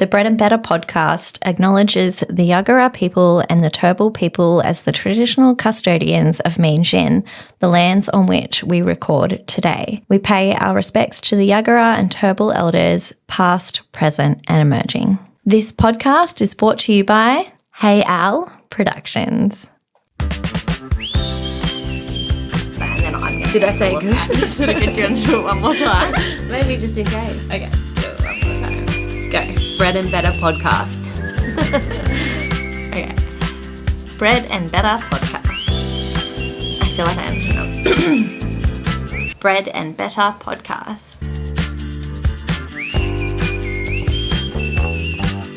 The Bread and Better podcast acknowledges the Yagara people and the Turrbal people as the traditional custodians of Meanjin, the lands on which we record today. We pay our respects to the Yagara and Turrbal elders, past, present, and emerging. This podcast is brought to you by Hey Al Productions. Did I say good? Did I get you to do it one more time? Maybe just in case. Okay, do it one more time. Go. Bread and Better podcast. Okay. Bread and Better podcast. I feel like I am. Bread and Better podcast.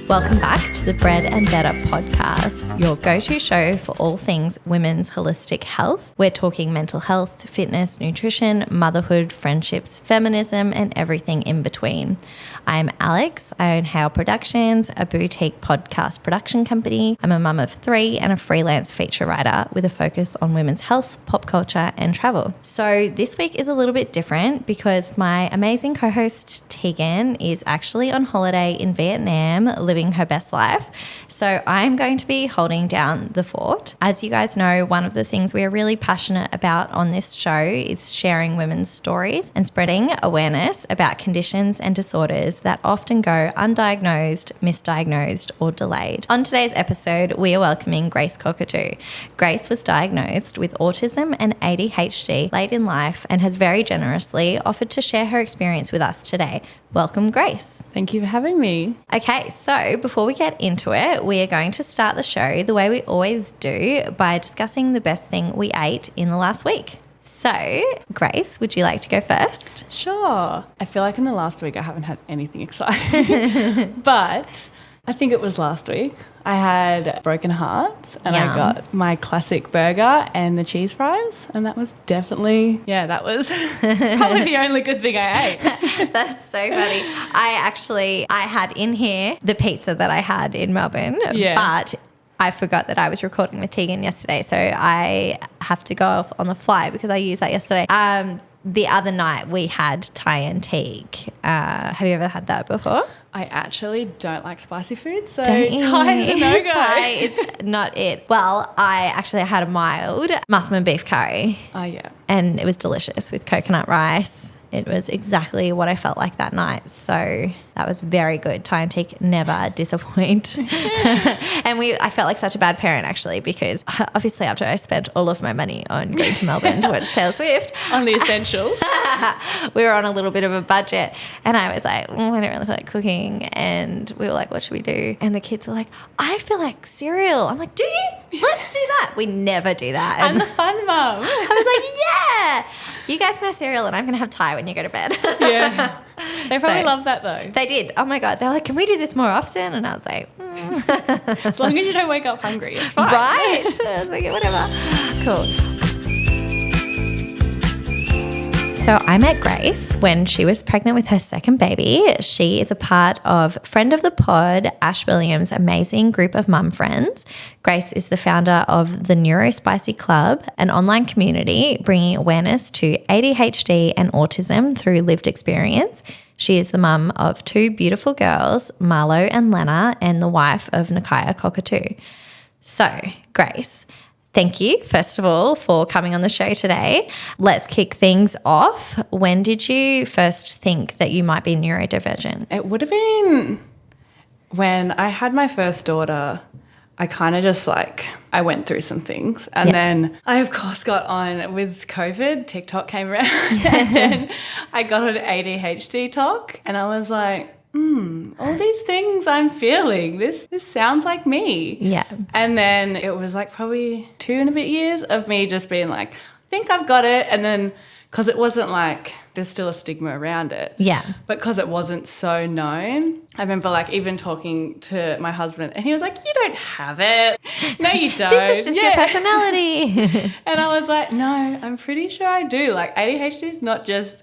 Welcome back to the Bread and Better podcast, your go-to show for all things women's holistic health. We're talking mental health, fitness, nutrition, motherhood, friendships, feminism, and everything in between. I'm Alex. I own Hale Productions, a boutique podcast production company. I'm a mum of 3 and a freelance feature writer with a focus on women's health, pop culture, and travel. So this week is a little bit different because my amazing co-host Tegan is actually on holiday in Vietnam, living her best life. So I'm going to be holding down the fort. As you guys know, one of the things we are really passionate about on this show is sharing women's stories and spreading awareness about conditions and disorders that often go undiagnosed, misdiagnosed, or delayed. On today's episode, we are welcoming Grace Cockatoo. Grace was diagnosed with autism and ADHD late in life and has very generously offered to share her experience with us today. Welcome, Grace. Thank you for having me. Okay, so before we get into it, we are going to start the show the way we always do by discussing the best thing we ate in the last week. So, Grace, would you like to go first? Sure. I feel like in the last week I haven't had anything exciting, but I think it was last week. I had broken heart and Yum. I got my classic burger and the cheese fries, and that was definitely, that was probably the only good thing I ate. That's so funny. I had in here the pizza that I had in Melbourne, but I forgot that I was recording with Tegan yesterday, so I have to go off on the fly because I used that yesterday. The other night we had Thai antique. Have you ever had that before? I actually don't like spicy food, so Don't you? Thai is a no-go. Thai is not it. Well, I actually had a mild massaman beef curry. Oh, yeah. And it was delicious with coconut rice. It was exactly what I felt like that night. So that was very good. Thai antique never disappoint. And I felt like such a bad parent actually, because obviously after I spent all of my money on going to Melbourne to watch Taylor Swift. On the essentials. We were on a little bit of a budget and I was like, I don't really feel like cooking. And we were like, what should we do? And the kids were like, I feel like cereal. I'm like, do you? Let's do that. We never do that. I'm the fun mum. I was like, yeah, you guys can have cereal and I'm going to have Thai when you go to bed. Yeah. They probably love that though. They did. Oh my God. They were like, can we do this more often? And I was like, As long as you don't wake up hungry, it's fine. Right? I was like, whatever. Cool. So I met Grace when she was pregnant with her second baby. She is a part of friend of the pod, Ash Williams' amazing group of mum friends. Grace is the founder of the Neurospicy Club, an online community bringing awareness to ADHD and autism through lived experience. She is the mum of 2 beautiful girls, Marlo and Lena, and the wife of Nakia Cockatoo. So, Grace, thank you, first of all, for coming on the show today. Let's kick things off. When did you first think that you might be neurodivergent? It would have been when I had my first daughter. I kind of just I went through some things and then I of course got on with COVID, TikTok came around and then I got an ADHD talk and I was like, all these things I'm feeling, this sounds like me. Yeah. And then it was probably 2 and a bit years of me just being like, I think I've got it. And then because it wasn't there's still a stigma around it. Yeah. But because it wasn't so known, I remember even talking to my husband and he was like, you don't have it. No, you don't. This is just your personality. And I was like, no, I'm pretty sure I do. ADHD is not just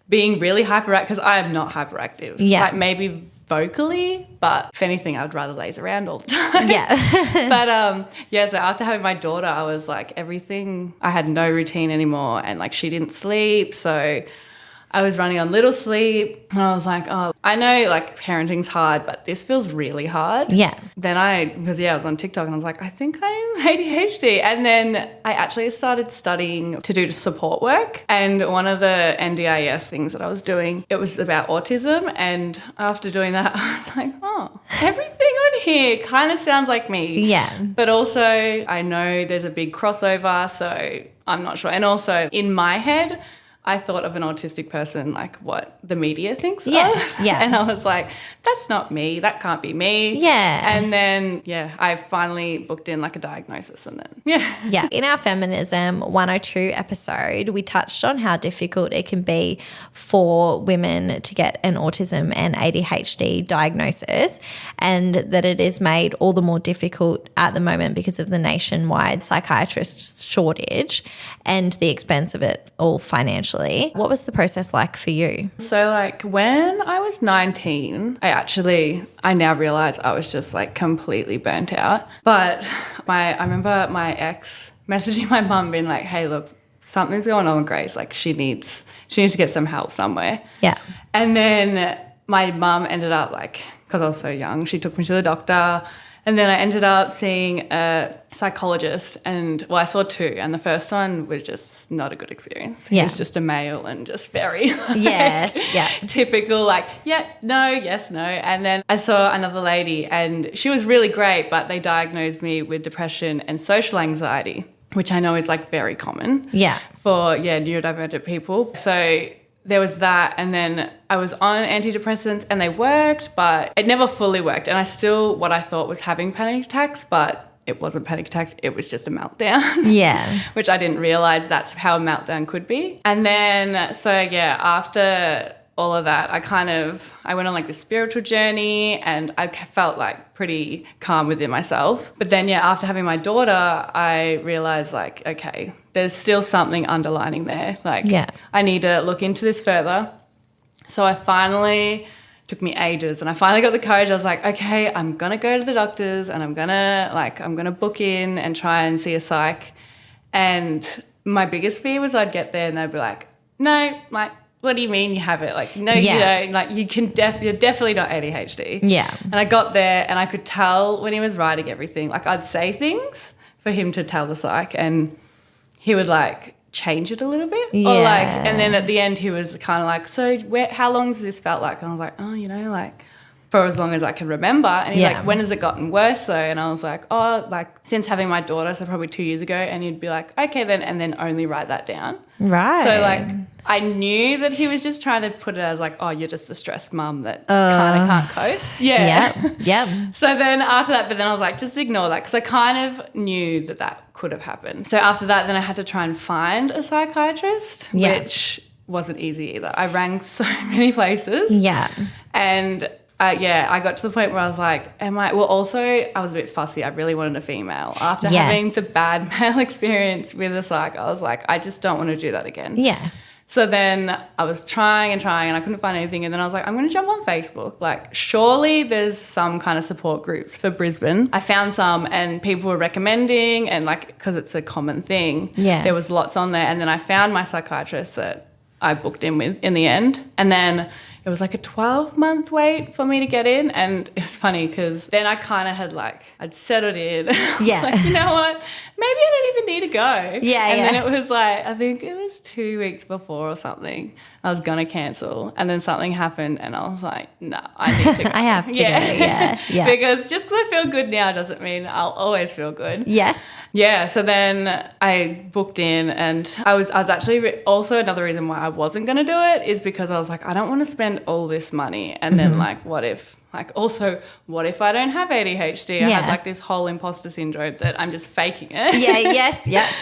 being really hyperactive, because I am not hyperactive. Yeah. Maybe vocally, but if anything, I would rather laze around all the time. Yeah. But so after having my daughter, I was everything, I had no routine anymore and she didn't sleep. So I was running on little sleep and I was like, oh, I know like parenting's hard, but this feels really hard. Yeah. Then I was on TikTok and I was like, I think I'm ADHD. And then I actually started studying to do support work. And one of the NDIS things that I was doing, it was about autism. And after doing that, I was like, oh, everything on here kind of sounds like me. Yeah. But also I know there's a big crossover, so I'm not sure. And also in my head, I thought of an autistic person like what the media thinks of. Yeah. And I was like, that's not me. That can't be me. Yeah. And then, I finally booked in like a diagnosis and then, Yeah. In our Feminism 102 episode, we touched on how difficult it can be for women to get an autism and ADHD diagnosis, and that it is made all the more difficult at the moment because of the nationwide psychiatrist shortage and the expense of it all financially. What was the process like for you? So like when I was 19, I now realize I was just like completely burnt out. But I remember my ex messaging my mum being like, hey, look, something's going on with Grace. Like she needs to get some help somewhere. Yeah. And then my mum ended up like, because I was so young, she took me to the doctor. And then I ended up seeing a psychologist I saw two, and the first one was just not a good experience. He was just a male and just very typical yes, no. And then I saw another lady and she was really great, but they diagnosed me with depression and social anxiety, which I know is like very common for neurodivergent people. So there was that, and then I was on antidepressants and they worked, but it never fully worked. And I still, what I thought was having panic attacks, but it wasn't panic attacks, it was just a meltdown. Yeah. Which I didn't realise that's how a meltdown could be. And then, after all of that, I went on like this spiritual journey and I felt like pretty calm within myself. But then, after having my daughter, I realised like, okay, there's still something underlining there. Like, I need to look into this further. So took me ages, and I finally got the courage. I was like, okay, I'm going to go to the doctors and I'm going to book in and try and see a psych. And my biggest fear was I'd get there and they'd be like, no, what do you mean you have it? Like, no, you don't. Like, you're definitely not ADHD. Yeah. And I got there and I could tell when he was writing everything, like I'd say things for him to tell the psych and he would like change it a little bit. Yeah. Or like, and then at the end he was kind of like, so how long has this felt like? And I was like, oh, like for as long as I can remember. And he's like, when has it gotten worse though? And I was like, oh, like since having my daughter, so probably 2 years ago. And he'd be like, okay then, and then only write that down. Right. So like I knew that he was just trying to put it as like, oh, you're just a stressed mum that kind of can't cope. Yeah. Yeah. So then after that, but then I was like, just ignore that, because I kind of knew that could have happened. So after that, then I had to try and find a psychiatrist, which wasn't easy either. I rang so many places. Yeah. And I got to the point where I was like, I was a bit fussy. I really wanted a female. After having the bad male experience with a psych, I was like, I just don't want to do that again. Yeah. So then I was trying and I couldn't find anything. And then I was like, I'm going to jump on Facebook. Like, surely there's some kind of support groups for Brisbane. I found some and people were recommending, and like, because it's a common thing, there was lots on there. And then I found my psychiatrist that I booked in with in the end. And then it was like a 12-month wait for me to get in. And it was funny because then I kind of had I'd settled in. Yeah. Like, you know what? Maybe I don't even need to go. Yeah. And then it was like, I think it was 2 weeks before or something, I was going to cancel. And then something happened and I was like, no, I need to go. I have to go. Yeah. Because just because I feel good now doesn't mean I'll always feel good. Yes. Yeah. So then I booked in, and I was actually also another reason why I wasn't going to do it is because I was like, I don't want to spend all this money and then what if I don't have ADHD? I had this whole imposter syndrome that I'm just faking it.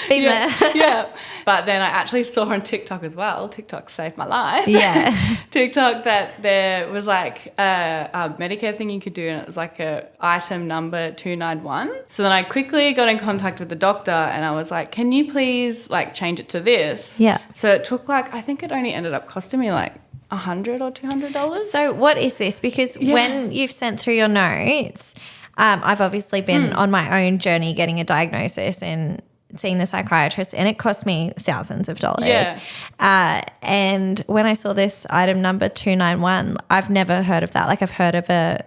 Been there. Yeah. But then I actually saw on TikTok as well, TikTok saved my life. TikTok, that there was like a Medicare thing you could do, and it was like a item number 291. So then I quickly got in contact with the doctor and I was like, can you please change it to this? Yeah. So it took I think it only ended up costing me $100 or $200. So what is this? Because when you've sent through your notes, I've obviously been on my own journey getting a diagnosis and seeing the psychiatrist and it cost me thousands of dollars. Yeah. And when I saw this item number 291, I've never heard of that. Like I've heard of a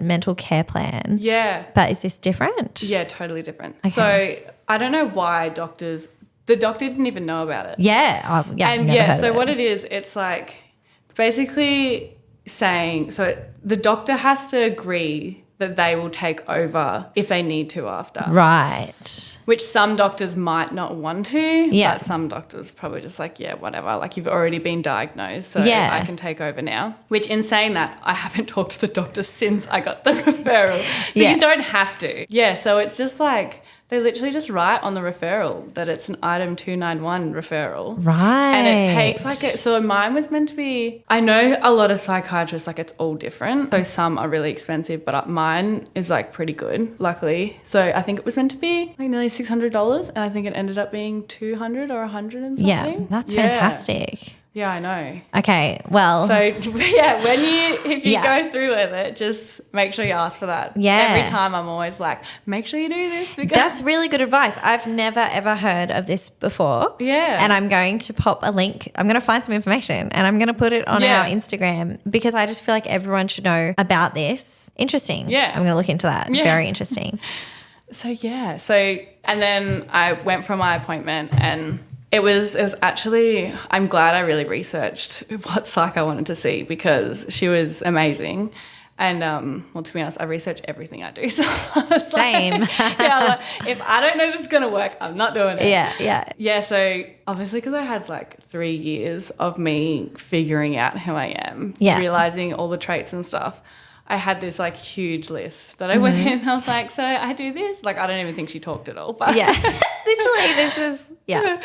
mental care plan. Yeah. But is this different? Yeah, totally different. Okay. So I don't know why the doctor didn't even know about it. Yeah. Yeah. And never yeah, heard so of what it is, it's like, it's basically saying, so the doctor has to agree that they will take over if they need to after. Right. Which some doctors might not want to, Yeah. but some doctors probably just like, yeah, whatever. Like you've already been diagnosed, so Yeah. I can take over now. Which in saying that, I haven't talked to the doctor since I got the referral. So Yeah. you don't have to. Yeah, so it's just like, they literally just write on the referral that it's an item 291 referral. Right. And it takes so mine was meant to be, I know a lot of psychiatrists, like it's all different. So some are really expensive, but mine is like pretty good, luckily. So I think it was meant to be like nearly $600 and I think it ended up being 200 or 100 and something. Yeah. That's fantastic. Yeah, I know. Okay. Well. So yeah, if you Yeah. go through with it, just make sure you ask for that. Yeah. Every time I'm always like, make sure you do this because That's really good advice. I've never ever heard of this before. Yeah. And I'm going to pop a link. I'm going to find some information and I'm going to put it on Yeah. our Instagram because I just feel like everyone should know about this. Interesting. Yeah. I'm going to look into that. Yeah. Very interesting. So yeah, and then I went for my appointment and it was actually, I'm glad I really researched what psych I wanted to see because she was amazing. And well, to be honest, I research everything I do. So I was Same. like, if I don't know this is gonna work, I'm not doing it. Yeah. So obviously, because I had like 3 years of me figuring out who I am, realizing all the traits and stuff. I had this like huge list that I went in and I was like, so I do this. Like, I don't even think she talked at all. But Yeah. Literally, this is, yeah.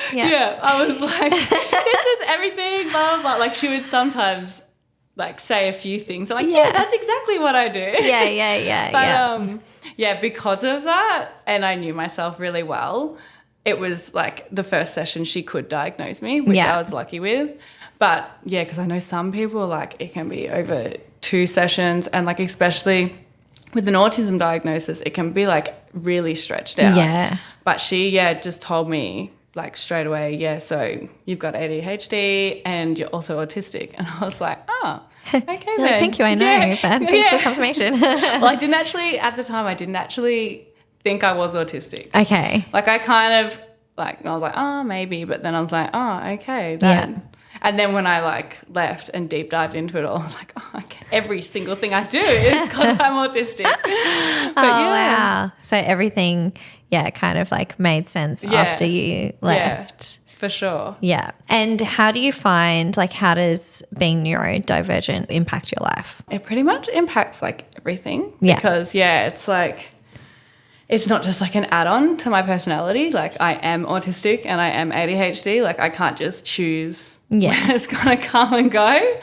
I was like, this is everything, blah, blah, blah. Like, she would sometimes like say a few things. I'm like, yeah, that's exactly what I do. Yeah. But because of that, and I knew myself really well, it was like the first session she could diagnose me, which I was lucky with. But yeah, because I know some people, like, it can be over 2 sessions and like especially with an autism diagnosis, it can be like really stretched out. Yeah. But she, just told me like straight away, so you've got ADHD and you're also autistic. And I was like, oh, okay then. Thank you, I know. But thanks for the confirmation. Well, at the time, I didn't actually think I was autistic. Okay. Like I kind of like, I was like, oh, maybe. But then I was like, oh, okay, then. Yeah. And then when I like left and deep dived into it all, I was like, oh, okay, every single thing I do is because I'm autistic. But Wow. So everything, kind of like made sense after you left. Yeah, for sure. Yeah. And how do you find, like, how does being neurodivergent impact your life? It pretty much impacts like everything. Yeah. Because it's like, it's not just like an add-on to my personality. Like I am autistic and I am ADHD. Like I can't just choose when it's going to come and go.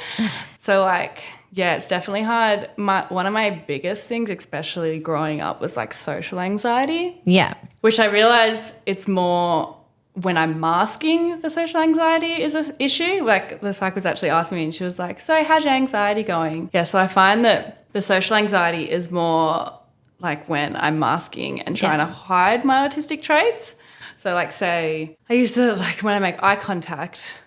So like, it's definitely hard. One of my biggest things, especially growing up, was like social anxiety. Yeah. Which I realise it's more when I'm masking the social anxiety is an issue. Like the psych was actually asking me and she was like, so how's your anxiety going? Yeah, so I find that the social anxiety is more like when I'm masking and trying to hide my autistic traits. So like say, I used to like when I make eye contact,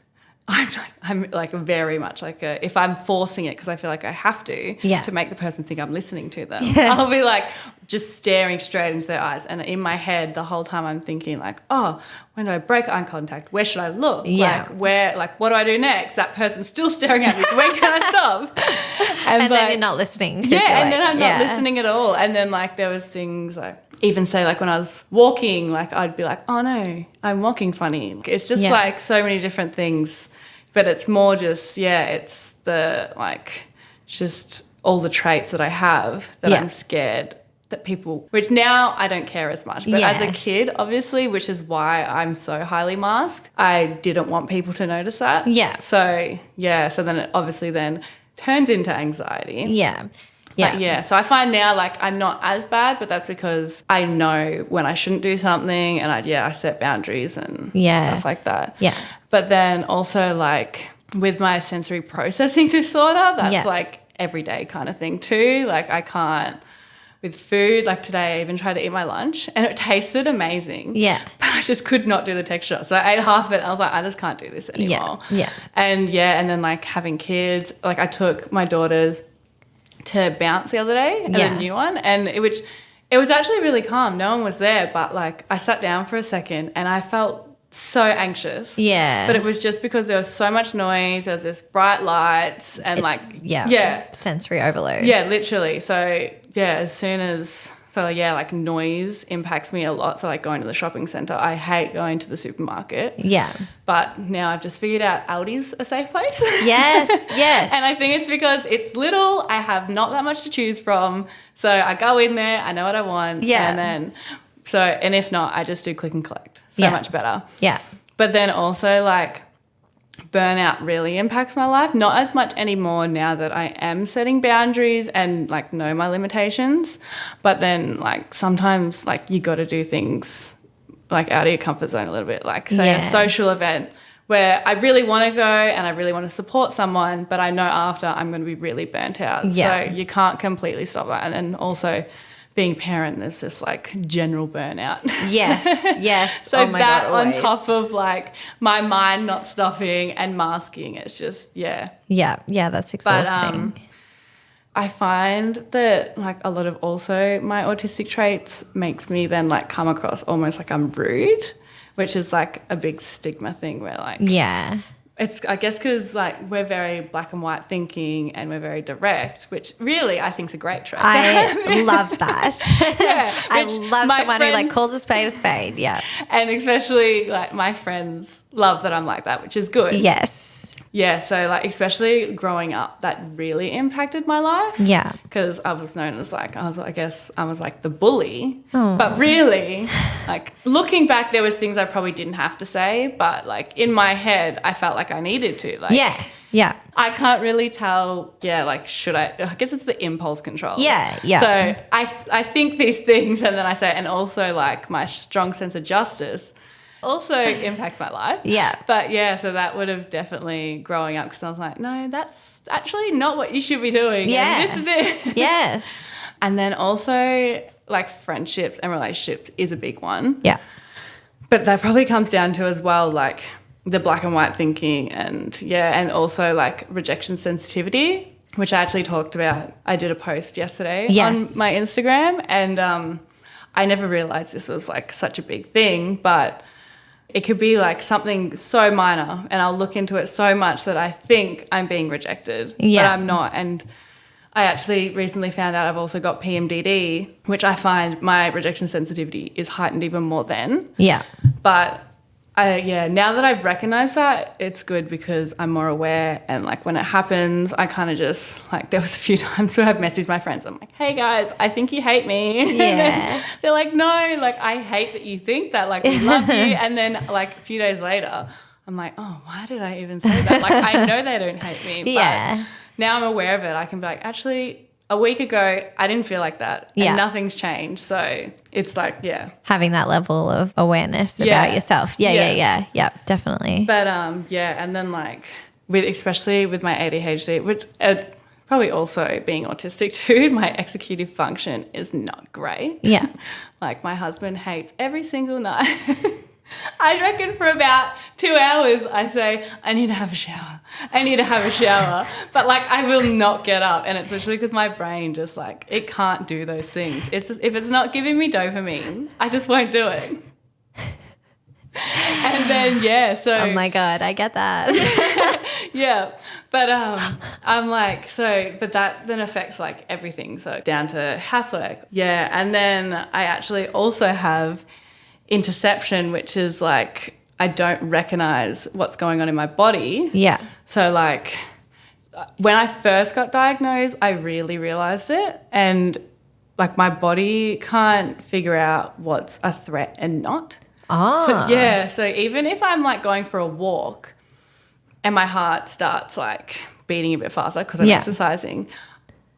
I'm like very much like if I'm forcing it because I feel like I have to make the person think I'm listening to them. I'll be like just staring straight into their eyes. And in my head the whole time I'm thinking like, oh, when do I break eye contact? Where should I look? Yeah. What do I do next? That person's still staring at me. When can I stop? And then you're not listening. Yeah, and then I'm not listening at all. And then like there was things like even say like when I was walking, like I'd be like, oh no, I'm walking funny. It's just like so many different things, but it's more just, it's the like just all the traits that I have that I'm scared that people, which now I don't care as much, but as a kid, obviously, which is why I'm so highly masked, I didn't want people to notice that. Yeah. So, so then it obviously then turns into anxiety. Yeah. But so I find now like I'm not as bad, but that's because I know when I shouldn't do something and I set boundaries and stuff like that. Yeah. But then also like with my sensory processing disorder, that's like everyday kind of thing too. Like I can't with food. Like today I even tried to eat my lunch and it tasted amazing. Yeah. But I just could not do the texture. So I ate half of it and I was like, I just can't do this anymore. Yeah. And then like having kids, like I took my daughters to bounce the other day at a new one, and it was actually really calm. No one was there, but like I sat down for a second and I felt so anxious. Yeah. But it was just because there was so much noise, there was this bright lights and sensory overload. Yeah, literally. So as soon as like noise impacts me a lot. So like going to the shopping centre, I hate going to the supermarket. Yeah. But now I've just figured out Aldi's a safe place. Yes. And I think it's because it's little, I have not that much to choose from. So I go in there, I know what I want. Yeah. And then, and if not, I just do click and collect. So much better. Yeah. But then also like burnout really impacts my life. Not as much anymore now that I am setting boundaries and like know my limitations. But then like sometimes like you got to do things like out of your comfort zone a little bit. Like say a social event where I really want to go and I really want to support someone, but I know after I'm going to be really burnt out. Yeah. So you can't completely stop that. And then also being parent, there's this like general burnout. Yes. So that on top of like my mind not stopping and masking, it's just, Yeah, that's exhausting. But I find that like a lot of also my autistic traits makes me then like come across almost like I'm rude, which is like a big stigma thing where like it's, I guess, because like we're very black and white thinking and we're very direct, which really I think is a great trait. I love that. I love someone who like calls a spade. Yeah. And especially like my friends love that I'm like that, which is good. Yes. Yeah, so like especially growing up, that really impacted my life. Yeah. Because I was known as like, I was like the bully. Oh. But really, like looking back, there was things I probably didn't have to say, but like in my head, I felt like I needed to. Like, yeah. I can't really tell, like should I guess it's the impulse control. Yeah. So I think these things and then I say, and also like my strong sense of justice also impacts my life. Yeah. But so that would have definitely growing up because I was like, no, that's actually not what you should be doing. Yeah. And this is it. Yes. And then also like friendships and relationships is a big one. Yeah. But that probably comes down to as well like the black and white thinking and also like rejection sensitivity, which I actually talked about. I did a post yesterday on my Instagram and I never realised this was like such a big thing, but it could be like something so minor and I'll look into it so much that I think I'm being rejected, but I'm not. And I actually recently found out I've also got PMDD, which I find my rejection sensitivity is heightened even more than. Yeah. But now that I've recognised that, it's good because I'm more aware and like when it happens, I kind of just like there was a few times where I've messaged my friends. I'm like, hey guys, I think you hate me. Yeah. They're like, no, like I hate that you think that, like we love you. And then like a few days later, I'm like, oh, why did I even say that? Like I know they don't hate me. But now I'm aware of it. I can be like, actually, a week ago, I didn't feel like that and nothing's changed. So it's like, having that level of awareness about yourself. Yeah, definitely. But and then like especially with my ADHD, which probably also being autistic too, my executive function is not great. Yeah. Like my husband hates every single night. I reckon for about 2 hours I say, I need to have a shower. But like I will not get up and it's literally because my brain just like, it can't do those things. It's just, if it's not giving me dopamine, I just won't do it. And then, so. Oh my God, I get that. But I'm like, but that then affects like everything. So down to housework. Yeah. And then I actually also have interception, which is like I don't recognize what's going on in my body. Yeah. So like when I first got diagnosed, I really realized it and like my body can't figure out what's a threat and not. So even if I'm like going for a walk and my heart starts like beating a bit faster because I'm exercising,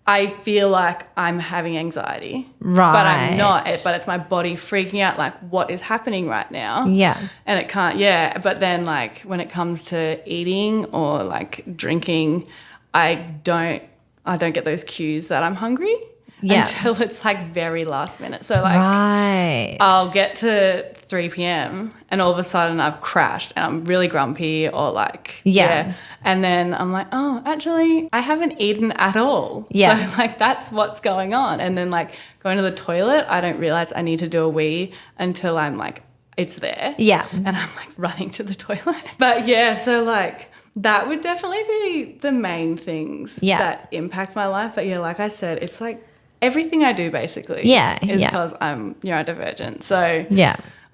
I feel like I'm having anxiety. Right. But I'm not. But it's my body freaking out like what is happening right now. Yeah. And it can't, But then like when it comes to eating or like drinking, I don't get those cues that I'm hungry. until it's like very last minute. So like Right. I'll get to 3 p.m. and all of a sudden I've crashed and I'm really grumpy or like, And then I'm like, oh, actually I haven't eaten at all. Yeah. So like that's what's going on. And then like going to the toilet, I don't realize I need to do a wee until I'm like, it's there. Yeah. And I'm like running to the toilet. But yeah, so like that would definitely be the main things that impact my life. But yeah, like I said, it's like everything I do basically is because I'm neurodivergent. So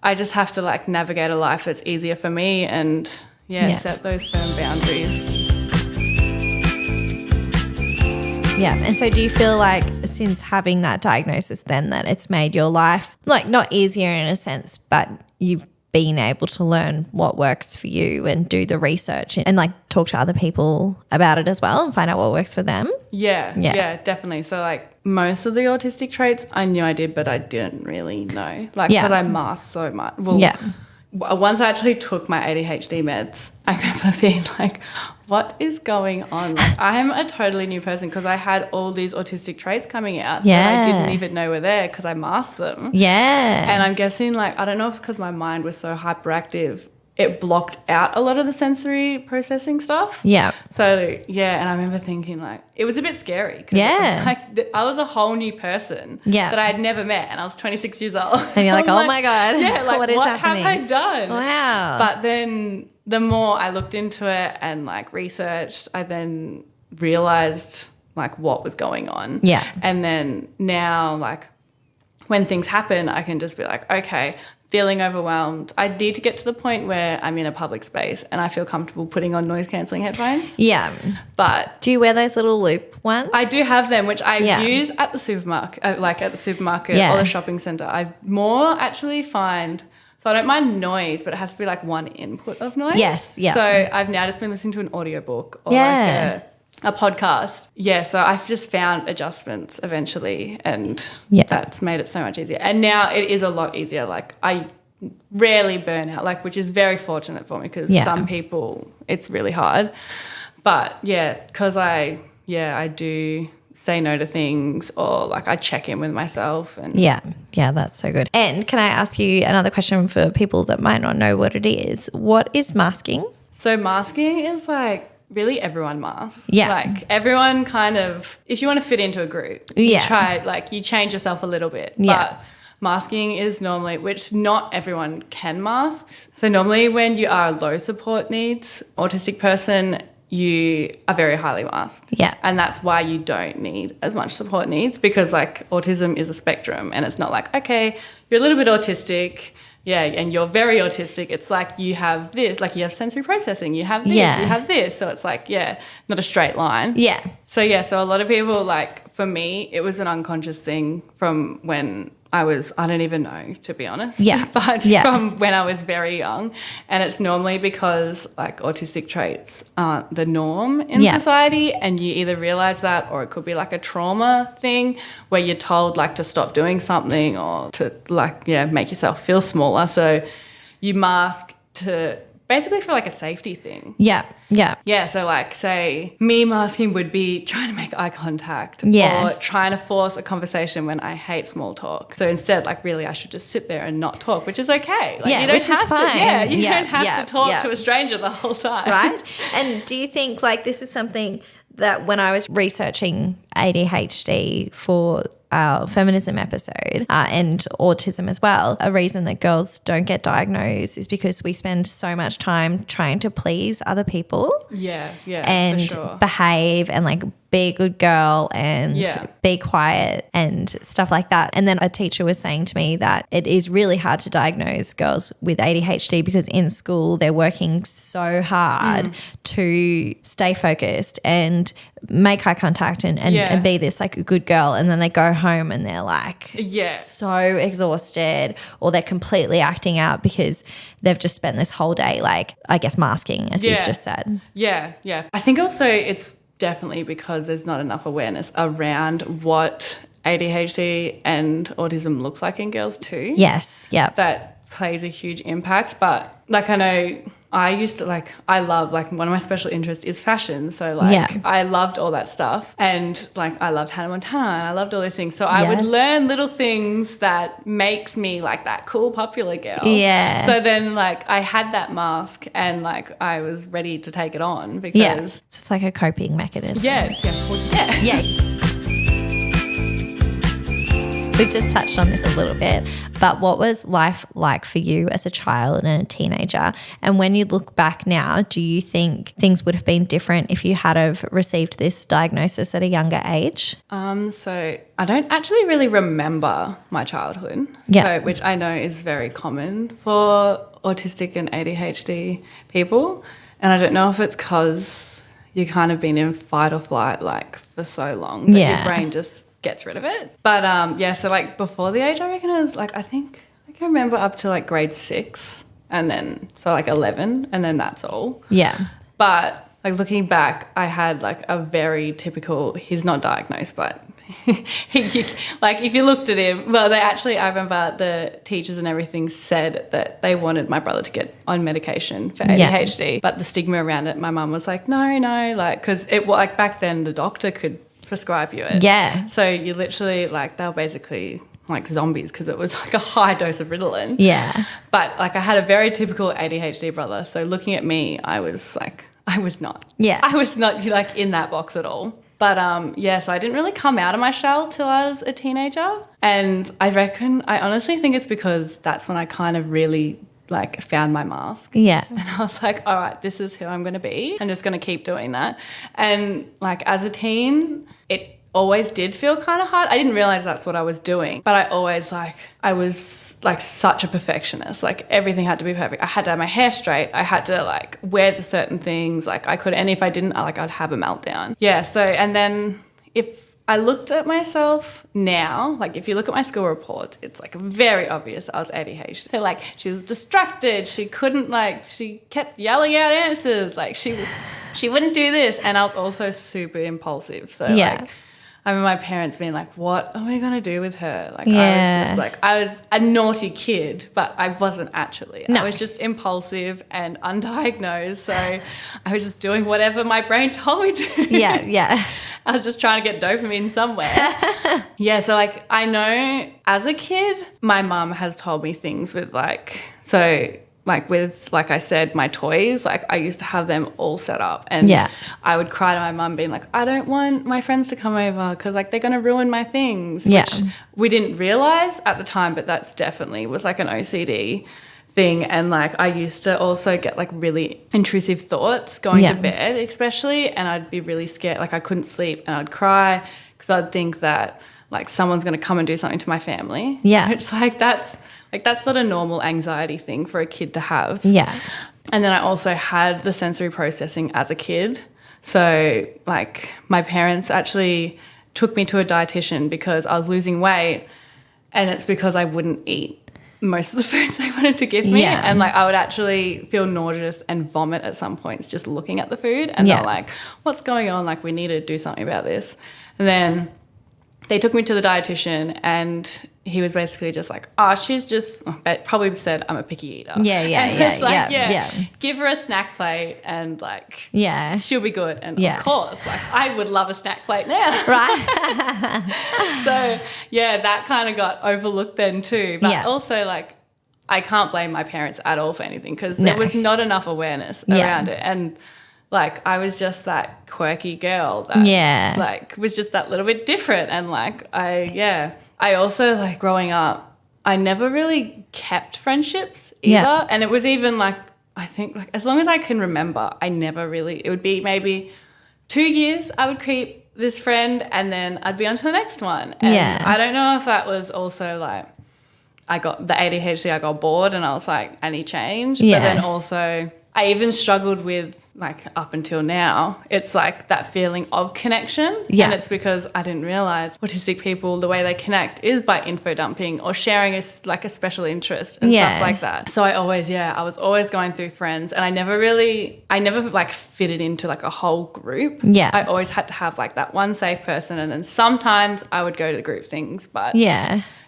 I just have to like navigate a life that's easier for me and set those firm boundaries. Yeah. And so do you feel like since having that diagnosis then that it's made your life like not easier in a sense, but you've been able to learn what works for you and do the research and like talk to other people about it as well and find out what works for them? Yeah, definitely. So like most of the autistic traits I knew I did, but I didn't really know. Like because I masked so much. Once I actually took my ADHD meds, I remember being like, what is going on? Like, I'm a totally new person because I had all these autistic traits coming out that I didn't even know were there because I masked them. Yeah. And I'm guessing like, I don't know if because my mind was so hyperactive, it blocked out a lot of the sensory processing stuff. Yeah. So, and I remember thinking like, it was a bit scary. It was like, I was a whole new person that I had never met and I was 26 years old. And you're like, oh my God, like, what is happening? Have I done? Wow. But then the more I looked into it and like researched, I then realized like what was going on. Yeah. And then now like when things happen, I can just be like, okay, feeling overwhelmed. I need to get to the point where I'm in a public space and I feel comfortable putting on noise cancelling headphones. Yeah. But do you wear those little loop ones? I do have them, which I use at the supermarket, or the shopping centre. I more actually find, so I don't mind noise, but it has to be like one input of noise. Yes. Yeah. So I've now just been listening to an audiobook or like a podcast. Yeah, so I've just found adjustments eventually and that's made it so much easier. And now it is a lot easier. Like I rarely burn out, like which is very fortunate for me because some people it's really hard. But because I do say no to things or like I check in with myself and that's so good. And can I ask you another question for people that might not know what it is? What is masking? So masking is like really everyone masks. Yeah. Like everyone kind of, if you want to fit into a group, you try, like you change yourself a little bit. Yeah. But masking is normally, which not everyone can mask. So normally when you are a low support needs autistic person, you are very highly masked. Yeah. And that's why you don't need as much support needs because like autism is a spectrum and it's not like, okay, you're a little bit autistic, and you're very autistic. It's like you have this, like you have sensory processing, you have this, you have this. So it's like, not a straight line. Yeah. So, so a lot of people, like for me, it was an unconscious thing from when I don't even know, to be honest. Yeah. But from when I was very young. And it's normally because like autistic traits aren't the norm in society and you either realize that or it could be like a trauma thing where you're told like to stop doing something or to like, make yourself feel smaller. So you mask to basically for like a safety thing. Yeah. Yeah. Yeah. So like say me masking would be trying to make eye contact or trying to force a conversation when I hate small talk. So instead like really I should just sit there and not talk, which is okay. Like you don't have to, you don't have to talk to a stranger the whole time. Right. And do you think like this is something that when I was researching ADHD for our feminism episode and autism as well, a reason that girls don't get diagnosed is because we spend so much time trying to please other people. And for sure. Behave and like be a good girl and be quiet and stuff like that. And then a teacher was saying to me that it is really hard to diagnose girls with ADHD because in school they're working so hard to stay focused and make eye contact and be this like a good girl, and then they go home and they're like so exhausted or they're completely acting out because they've just spent this whole day like I guess masking as you've just said. I think also it's definitely because there's not enough awareness around what ADHD and autism looks like in girls too. Yes. Yeah. That plays a huge impact. But like I know I used to like, I love, like, one of my special interests is fashion. So, like, Yeah. I loved all that stuff. And, like, I loved Hannah Montana and I loved all these things. So I would Yes. learn little things that makes me, like, that cool popular girl. Yeah. So then, like, I had that mask and, like, I was ready to take it on because... Yeah. So it's like a coping mechanism. Yeah. Yeah. We just touched on this a little bit, but what was life like for you as a child and a teenager? And when you look back now, do you think things would have been different if you had have received this diagnosis at a younger age? So I don't actually really remember my childhood, Yeah. which I know is very common for autistic and ADHD people. And I don't know if it's because you kind of been in fight or flight like for so long that your brain just gets rid of it. But so like before the age, I reckon it was like, I can remember up to like grade 6 and then so like 11 and then that's all. Yeah. But like looking back, I had like a very typical, he's not diagnosed, but like if you looked at him, well, I remember the teachers and everything said that they wanted my brother to get on medication for ADHD, but the stigma around it, my mum was like, no, like, because it like back then the doctor could prescribe you it. Yeah. So you literally like, they were basically like zombies because it was like a high dose of Ritalin. Yeah. But like I had a very typical ADHD brother. So looking at me, I was not. Yeah. I was not like in that box at all. But so I didn't really come out of my shell till I was a teenager. And I honestly think it's because that's when I kind of really like found my mask. Yeah. And I was like, all right, this is who I'm going to be. I'm just going to keep doing that. And like as a teen, it always did feel kind of hard. I didn't realize that's what I was doing, but I was like such a perfectionist. Like everything had to be perfect. I had to have my hair straight. I had to like wear the certain things. Like and if I didn't, I'd have a meltdown. Yeah. So, and then if I looked at myself now, like if you look at my school reports, it's like very obvious I was ADHD. They're like, she was distracted. She couldn't she kept yelling out answers. Like she wouldn't do this. And I was also super impulsive. So like, I remember my parents being like, what are we going to do with her? Like, I was a naughty kid, but I wasn't actually. No. I was just impulsive and undiagnosed. So I was just doing whatever my brain told me to. Yeah. I was just trying to get dopamine somewhere. So like I know as a kid, my mum has told me things with with, like I said, my toys, like I used to have them all set up and I would cry to my mum being like, I don't want my friends to come over because like they're going to ruin my things, which we didn't realise at the time, but that's definitely was like an OCD thing. And like I used to also get like really intrusive thoughts going to bed especially, and I'd be really scared, like I couldn't sleep and I'd cry because I'd think that like someone's going to come and do something to my family. It's like that's not a normal anxiety thing for a kid to have. Yeah. And then I also had the sensory processing as a kid. So like my parents actually took me to a dietitian because I was losing weight, and it's because I wouldn't eat most of the foods they wanted to give me. Yeah. And like I would actually feel nauseous and vomit at some points just looking at the food, and they're like, what's going on? Like we need to do something about this. And then they took me to the dietitian, and he was basically just like, she's just probably said I'm a picky eater. Give her a snack plate and like she'll be good. And of course, like I would love a snack plate now. Right. So that kind of got overlooked then too. But also like I can't blame my parents at all for anything because there was not enough awareness around it. And like I was just that quirky girl that like was just that little bit different. And like I also like growing up, I never really kept friendships either. And it was even like, I think like as long as I can remember, I never really, it would be maybe 2 years I would keep this friend and then I'd be on to the next one. And I don't know if that was also like, I got the ADHD, I got bored and I was like, I need change. But then also I even struggled with like up until now, it's like that feeling of connection. And it's because I didn't realize autistic people, the way they connect is by info dumping or sharing a special interest and stuff like that. So I was always going through friends, and I never like fitted into like a whole group. I always had to have like that one safe person, and then sometimes I would go to the group things, but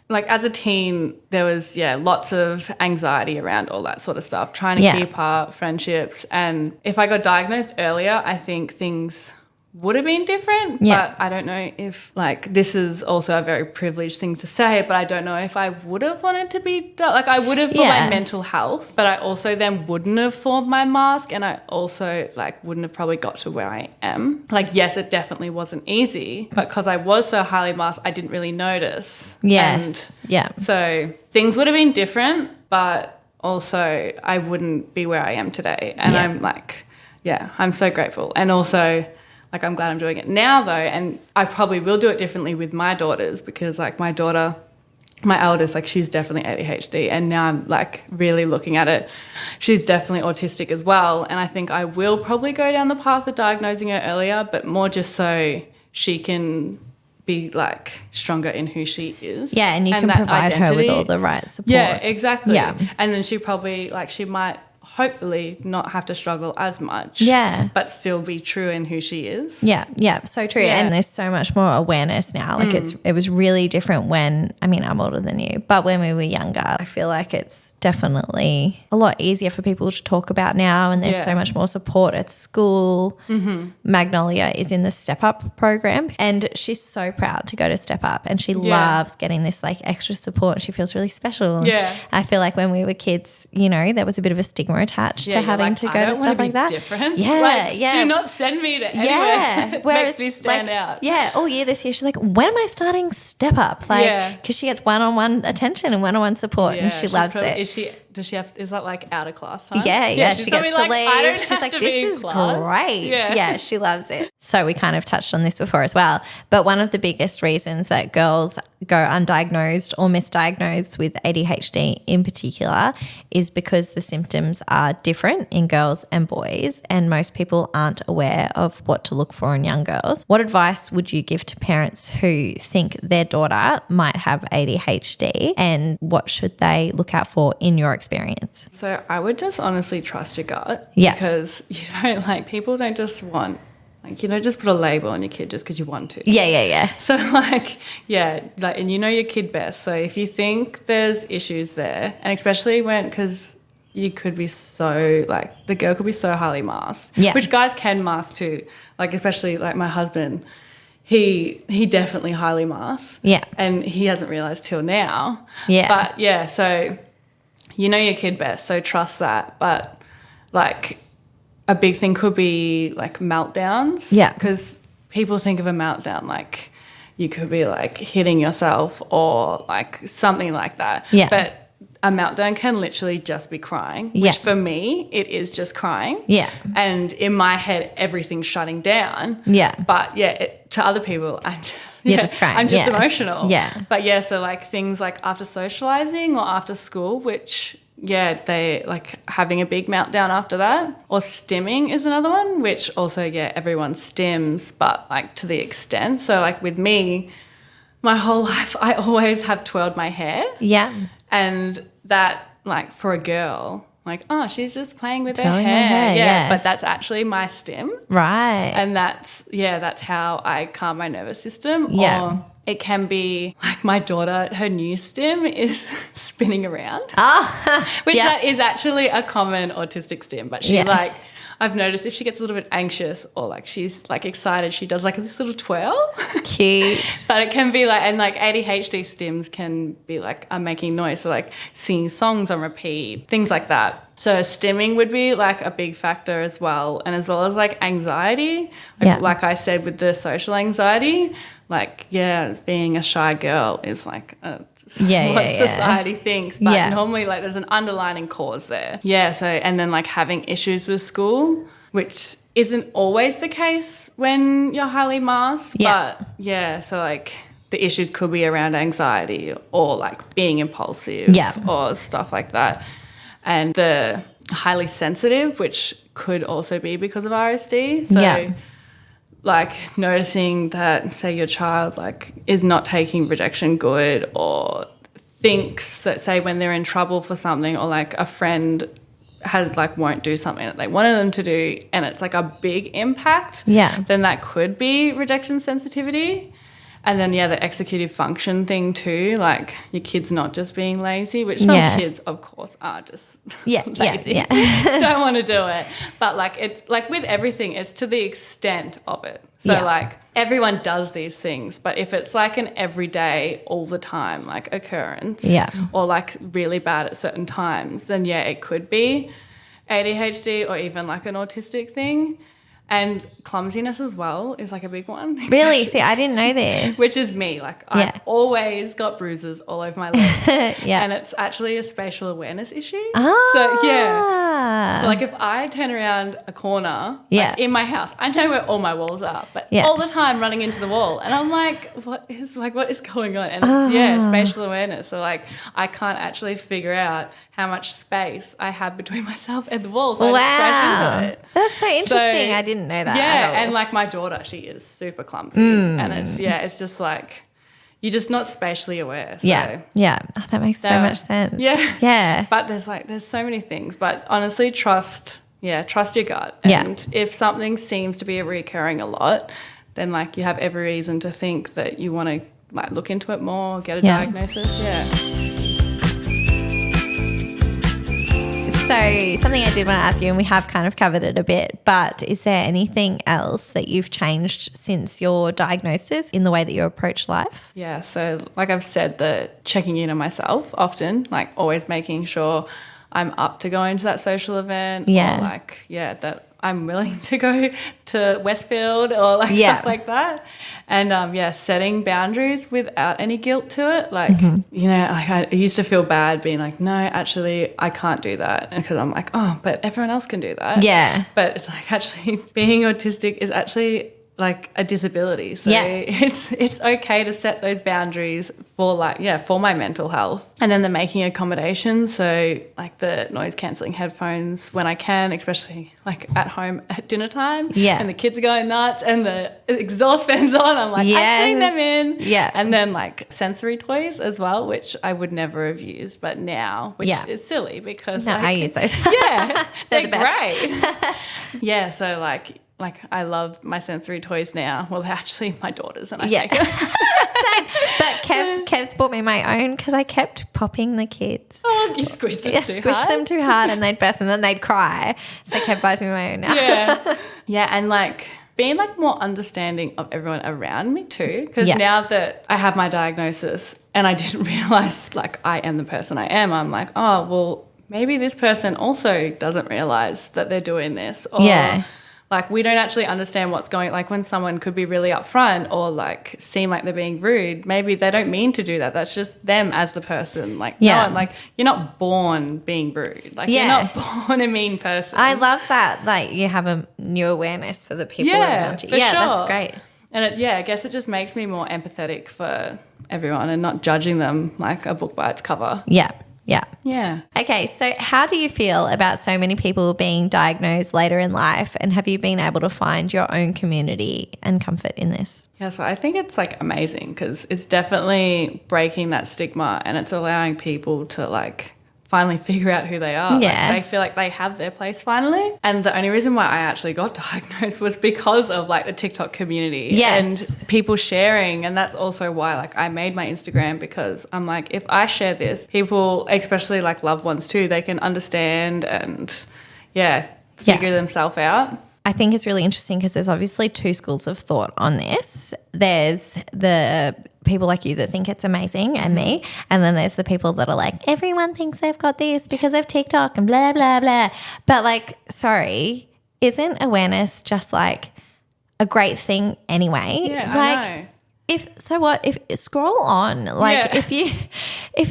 like as a teen, there was lots of anxiety around all that sort of stuff, trying to keep up friendships friendships. And if I got diagnosed earlier, I think things would have been different. Yeah. But I don't know if, like, this is also a very privileged thing to say, but I don't know if I would have wanted to be, like, I would have for my mental health, but I also then wouldn't have formed my mask, and I also, like, wouldn't have probably got to where I am. Like, yes, it definitely wasn't easy, but because I was so highly masked, I didn't really notice. Yes. And so things would have been different, but also I wouldn't be where I am today. And I'm like, I'm so grateful. And also, like, I'm glad I'm doing it now, though, and I probably will do it differently with my daughters because, like, my daughter, my eldest, like, she's definitely ADHD, and now I'm, like, really looking at it. She's definitely autistic as well, and I think I will probably go down the path of diagnosing her earlier, but more just so she can be, like, stronger in who she is. Yeah, and you can provide her with all the right support. Yeah, exactly. Yeah. And then she probably, like, she might hopefully not have to struggle as much. Yeah. But still be true in who she is. Yeah, so true. Yeah. And there's so much more awareness now. Like it was really different when, I mean, I'm older than you, but when we were younger, I feel like it's definitely a lot easier for people to talk about now, and there's so much more support at school. Magnolia is in the Step Up program, and she's so proud to go to Step Up, and she loves getting this, like, extra support. She feels really special. Yeah. I feel like when we were kids, you know, there was a bit of a stigma attached to having like, to go to stuff like that. Different. Yeah, like, yeah. Do not send me to anywhere. Yeah, whereas, makes me stand out. Yeah, all year this year she's like, when am I starting Step Up? Like, because she gets one-on-one attention and one-on-one support, and she loves it. Is that like out of class time? Yeah, she gets to like, leave. She's like, this is great. Yeah, she loves it. So we kind of touched on this before as well. But one of the biggest reasons that girls go undiagnosed or misdiagnosed with ADHD in particular is because the symptoms are different in girls and boys, and most people aren't aware of what to look for in young girls. What advice would you give to parents who think their daughter might have ADHD, and what should they look out for in your experience? So I would just honestly trust your gut. Yeah. Because you don't, like, people don't just want, like, you don't just put a label on your kid just because you want to. Yeah. So, like, and you know your kid best. So if you think there's issues there, and especially because you could be so, like, the girl could be so highly masked, which guys can mask too. Like, especially, like, my husband, he definitely highly masks. Yeah. And he hasn't realised till now. Yeah. But, so you know your kid best, so trust that. But, like, a big thing could be, like, meltdowns. Yeah. Because people think of a meltdown like you could be, like, hitting yourself or, like, something like that. Yeah. But a meltdown can literally just be crying, which for me, it is just crying. Yeah. And in my head, everything's shutting down. Yeah. But, to other people, You're just crying. I'm just emotional. Yeah. But, so, like, things like after socialising or after school, which, they, like, having a big meltdown after that. Or stimming is another one, which also, everyone stims, but, like, to the extent. So, like, with me, my whole life, I always have twirled my hair. Yeah. And that, like, for a girl, like, oh, she's just playing with her Twirling hair. her hair, yeah. But that's actually my stim. Right. And that's how I calm my nervous system. Yeah. Or it can be, like, my daughter, her new stim is spinning around. Which that is actually a common autistic stim. But she, like, I've noticed if she gets a little bit anxious or, like, she's, like, excited, she does, like, this little twirl. Cute. But it can be, like, and, like, ADHD stims can be, like, I'm making noise. So, like, singing songs on repeat, things like that. So stimming would be, like, a big factor as well. And as well as, like, anxiety. Like I said, with the social anxiety, like, being a shy girl is, like, what society thinks. But normally, like, there's an underlying cause there. So, and then, like, having issues with school, which isn't always the case when you're highly masked. But, so, like, the issues could be around anxiety or, like, being impulsive or stuff like that. And the highly sensitive, which could also be because of RSD. So, like, noticing that, say, your child, like, is not taking rejection good, or thinks that, say, when they're in trouble for something, or, like, a friend has, like, won't do something that they wanted them to do, and it's, like, a big impact, then that could be rejection sensitivity. And then, the executive function thing too, like your kid's not just being lazy, which some kids, of course, are just lazy. Don't want to do it. But, like, it's like with everything, it's to the extent of it. So, like, everyone does these things, but if it's like an everyday, all the time, like, occurrence or, like, really bad at certain times, then, it could be ADHD or even, like, an autistic thing. And clumsiness as well is like a big one. Really? See, I didn't know this. Which is me. Like I always got bruises all over my legs. And it's actually a spatial awareness issue. So like if I turn around a corner like in my house, I know where all my walls are, but all the time running into the wall. And I'm like, what is going on? And it's spatial awareness. So like I can't actually figure out how much space I have between myself and the wall. So I just crash into it. That's so interesting. I didn't know that. Yeah, and like my daughter, she is super clumsy. And it's just like you're just not spatially aware. So. Yeah. Oh, that makes so much sense. Yeah. But there's so many things. But honestly, trust your gut. And if something seems to be recurring a lot, then like you have every reason to think that you want to like look into it more, get a diagnosis. So something I did want to ask you, and we have kind of covered it a bit, but is there anything else that you've changed since your diagnosis in the way that you approach life? Yeah, so like I've said, the checking in on myself often, like always making sure I'm up to going to that social event or like, that I'm willing to go to Westfield or like stuff like that. And setting boundaries without any guilt to it. Like, you know, like I used to feel bad being like, no, actually I can't do that. Because I'm like, oh, but everyone else can do that. Yeah. But it's like actually being autistic is actually like a disability. So it's okay to set those boundaries for for my mental health. And then the making accommodations. So like the noise cancelling headphones when I can, especially like at home at dinner time. Yeah. And the kids are going nuts and the exhaust fans on. I'm like, I'm putting them in. Yeah. And then like sensory toys as well, which I would never have used, but now, which is silly because I use those. Yeah. They're the best. Great. So like I love my sensory toys now. Well, they're actually my daughter's and I take them. Same. But Kev's bought me my own because I kept popping the kids. Oh, you squished them too hard? Squished them too hard and they'd burst and then they'd cry. So Kev buys me my own now. Yeah, and like being like more understanding of everyone around me too, because now that I have my diagnosis and I didn't realise like I am the person I am, I'm like, oh, well, maybe this person also doesn't realise that they're doing this. Or like we don't actually understand what's going, like when someone could be really upfront or like seem like they're being rude, maybe they don't mean to do that. That's just them as the person. Like, no, like you're not born being rude. Like you're not born a mean person. I love that. Like you have a new awareness for the people around you. For sure. That's great. And I guess it just makes me more empathetic for everyone and not judging them like a book by its cover. Yeah. Okay, so how do you feel about so many people being diagnosed later in life, and have you been able to find your own community and comfort in this? Yeah, so I think it's like amazing because it's definitely breaking that stigma and it's allowing people to like finally figure out who they are. Yeah. Like, they feel like they have their place finally. And the only reason why I actually got diagnosed was because of like the TikTok community and people sharing. And that's also why like I made my Instagram, because I'm like, if I share this, people, especially like loved ones too, they can understand and figure themselves out. I think it's really interesting because there's obviously two schools of thought on this. There's the people like you that think it's amazing and me, and then there's the people that are like, everyone thinks they've got this because of TikTok and blah, blah, blah. But like, sorry, isn't awareness just like a great thing anyway? Yeah, like, I know. If scroll on, like if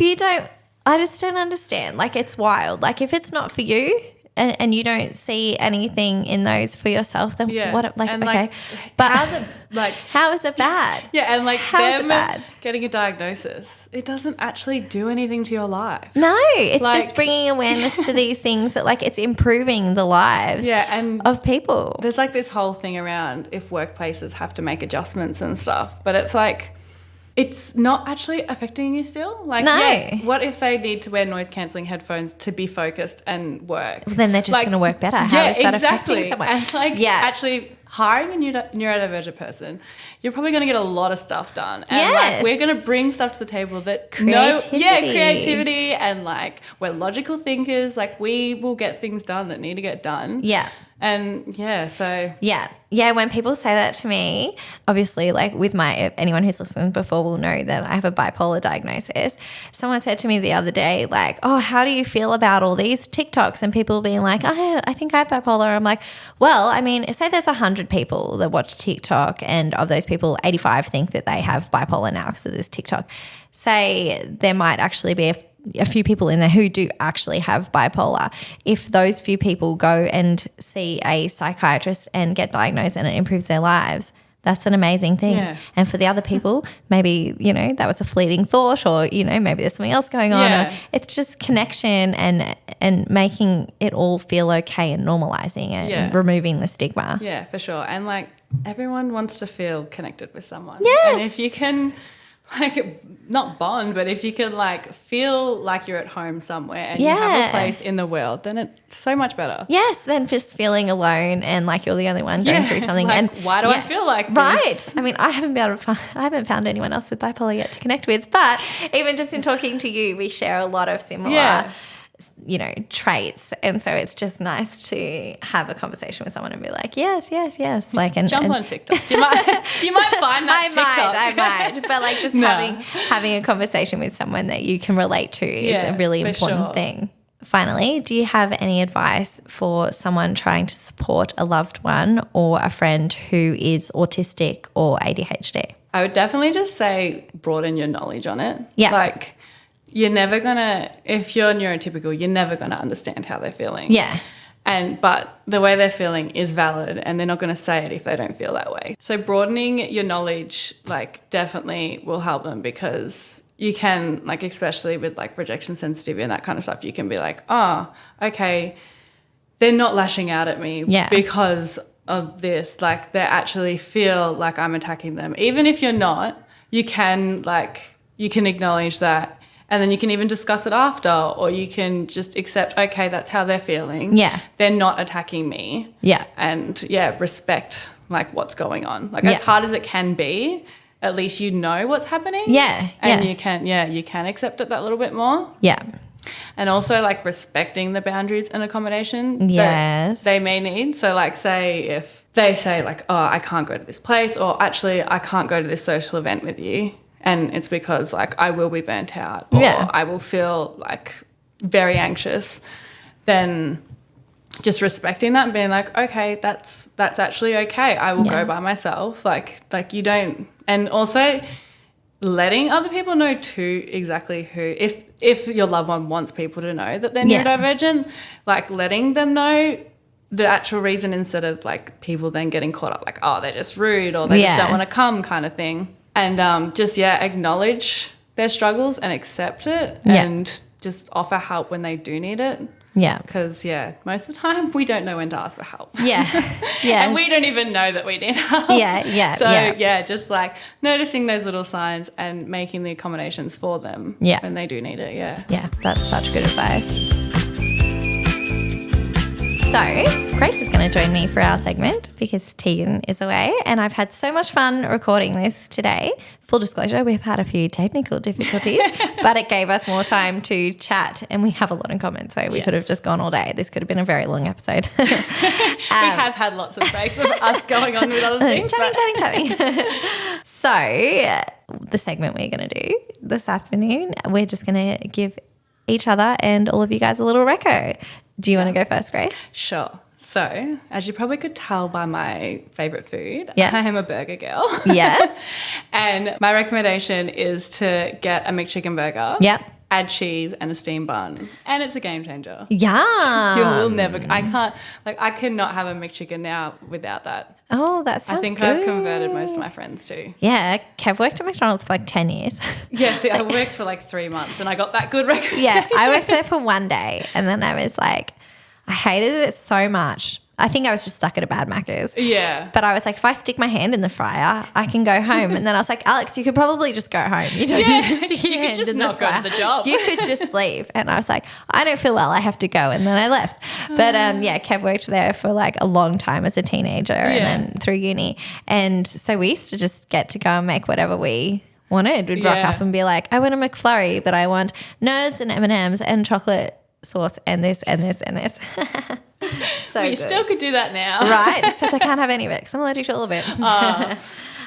you don't, I just don't understand. Like it's wild. Like if it's not for you, and you don't see anything in those for yourself, then what? Like, and okay, like, but how's it like? How is it bad? And like how is it bad? Getting a diagnosis, it doesn't actually do anything to your life. No, it's like, just bringing awareness to these things that like it's improving the lives of people. There's like this whole thing around if workplaces have to make adjustments and stuff, but it's like, it's not actually affecting you still. Like, yes, what if they need to wear noise cancelling headphones to be focused and work? Well, then they're just going to work better. How is that affecting someone? And like, actually hiring a neurodivergent person, you're probably going to get a lot of stuff done. And Yes. we're going to bring stuff to the table that creativity, and we're logical thinkers. We will get things done that need to get done. Yeah. And Yeah, when people say that to me, obviously with anyone who's listened before will know that I have a bipolar diagnosis. Someone said to me the other day, oh, how do you feel about all these TikToks and people being like, oh, I think I have bipolar. I'm like, well, I mean, say there's 100 people that watch TikTok and of those people, 85 think that they have bipolar now because of this TikTok. Say there might actually be a few people in there who do actually have bipolar. If those few people go and see a psychiatrist and get diagnosed and it improves their lives, that's an amazing thing. Yeah. And for the other people, maybe, that was a fleeting thought, or, maybe there's something else going on. Yeah. Or it's just connection and making it all feel okay and normalizing it and removing the stigma. Yeah, for sure. And everyone wants to feel connected with someone. Yes. And if you can not bond, but if you can feel like you're at home somewhere and you have a place in the world, then it's so much better. Yes, than just feeling alone and you're the only one going through something. And why do I feel like this? Right. I mean, I haven't found anyone else with bipolar yet to connect with, but even just in talking to you, we share a lot of similar traits, and so it's just nice to have a conversation with someone and be like, yes, and jump on TikTok. You might find that TikTok. I might, but just having a conversation with someone that you can relate to is a really important thing. Finally, do you have any advice for someone trying to support a loved one or a friend who is autistic or ADHD? I would definitely just say broaden your knowledge on it. Yeah. You're never going to, if you're neurotypical, you're never going to understand how they're feeling. Yeah. But the way they're feeling is valid, and they're not going to say it if they don't feel that way. So broadening your knowledge, definitely will help them, because you can, especially with rejection sensitivity and that kind of stuff, you can be like, oh, okay, they're not lashing out at me because of this. They actually feel like I'm attacking them. Even if you're not, you can acknowledge that. And then you can even discuss it after, or you can just accept, okay, that's how they're feeling. Yeah. They're not attacking me. Yeah. And, respect, what's going on. As hard as it can be, at least you know what's happening. Yeah. And you can accept it that little bit more. Yeah. And also, respecting the boundaries and accommodation that they may need. So, say if they say, oh, I can't go to this place, or actually I can't go to this social event with you, and it's because I will be burnt out, or I will feel very anxious, then just respecting that and being okay, that's actually okay. I will go by myself. You don't, and also letting other people know too exactly who, if your loved one wants people to know that they're neurodivergent, letting them know the actual reason, instead of people then getting caught up oh, they're just rude, or they just don't want to come kind of thing. And acknowledge their struggles and accept it, and just offer help when they do need it. Yeah. Because, most of the time we don't know when to ask for help. Yeah. Yeah. And we don't even know that we need help. Yeah. So, just noticing those little signs and making the accommodations for them when they do need it. Yeah. Yeah, that's such good advice. So, Grace is going to join me for our segment because Tegan is away, and I've had so much fun recording this today. Full disclosure, we've had a few technical difficulties, but it gave us more time to chat, and we have a lot in common, so we could have just gone all day. This could have been a very long episode. We have had lots of breaks of us going on with other things. Chatting. So, the segment we're going to do this afternoon, we're just going to give each other and all of you guys a little reco. Do you want to go first, Grace? Sure. So, as you probably could tell by my favourite food, Yeah. I am a burger girl. Yes. And my recommendation is to get a McChicken burger. Yep. Add cheese and a steamed bun. And it's a game changer. Yum. You'll never, I cannot have a McChicken now without that. Oh, that sounds I think good. I've converted most of my friends too. Yeah, Kev worked at McDonald's for 10 years. Yeah, see, I worked for 3 months and I got that good recommendation. Yeah, I worked there for one day, and then I was like, I hated it so much. I think I was just stuck at a bad Macca's. Yeah. But I was like, if I stick my hand in the fryer, I can go home. And then I was like, Alex, you could probably just go home. You don't need to stick your hand just in the not go fryer. to the job. You could just leave. And I was like, I don't feel well. I have to go. And then I left. But Kev worked there for like a long time as a teenager and then through uni. And so we used to just get to go and make whatever we wanted. We'd rock up and be like, I want a McFlurry, but I want nerds and M&Ms and chocolate sauce and this and this and this. So you still could do that now. Right, except I can't have any of it because I'm allergic to all of it.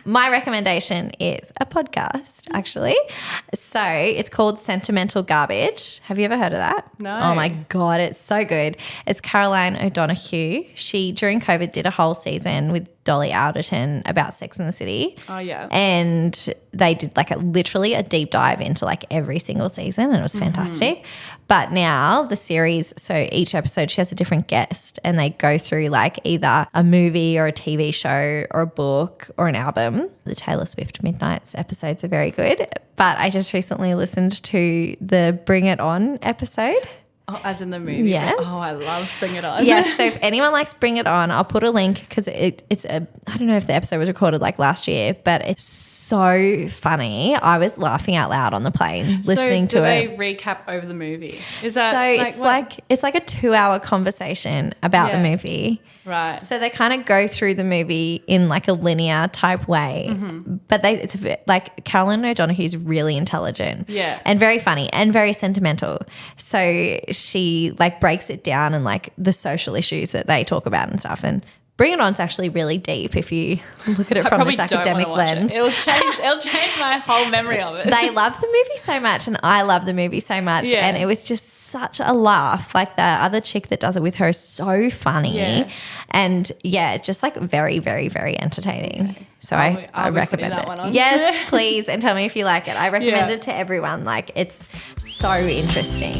My recommendation is a podcast, actually. So it's called Sentimental Garbage. Have you ever heard of that? No. Oh, my God, it's so good. It's Caroline O'Donoghue. She, during COVID, did a whole season with Dolly Alderton about Sex and the City. Oh, yeah. And they did like literally a deep dive into like every single season and it was fantastic. But now the series, so each episode she has a different guest and they go through like either a movie or a TV show or a book or an album. The Taylor Swift Midnights episodes are very good. But I just recently listened to the Bring It On episode. Oh, as in the movie? Yes. Oh, I love Bring It On. Yes, so if anyone likes Bring It On, I'll put a link because I don't know if the episode was recorded like last year, but it's so funny. I was laughing out loud on the plane listening to it. So do they recap over the movie? Is that it's like a 2-hour conversation about the movie. Right. So they kind of go through the movie in like a linear type way, but it's like Caroline O'Donoghue is really intelligent, and very funny and very sentimental. So she like breaks it down and like the social issues that they talk about and stuff. And Bring It On's actually really deep if you look at it from this academic lens. It'll change my whole memory of it. They love the movie so much and I love the movie so much and it was just such a laugh. Like the other chick that does it with her is so funny and just like very, very, very entertaining. Okay. So I recommend it. One on. Yes, please, and tell me if you like it. I recommend it to everyone. Like it's so interesting.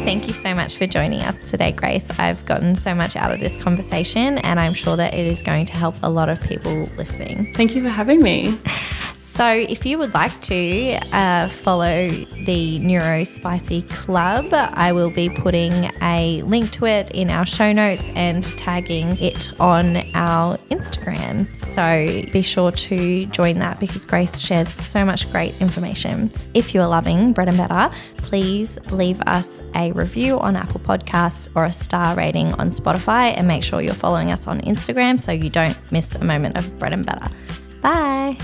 Thank you so much for joining us today, Grace. I've gotten so much out of this conversation and I'm sure that it is going to help a lot of people listening. Thank you for having me. So if you would like to follow the Neurospicy Club, I will be putting a link to it in our show notes and tagging it on our Instagram. So be sure to join that because Grace shares so much great information. If you are loving Bread and Better, please leave us a review on Apple Podcasts or a star rating on Spotify and make sure you're following us on Instagram so you don't miss a moment of Bread and Better. Bye.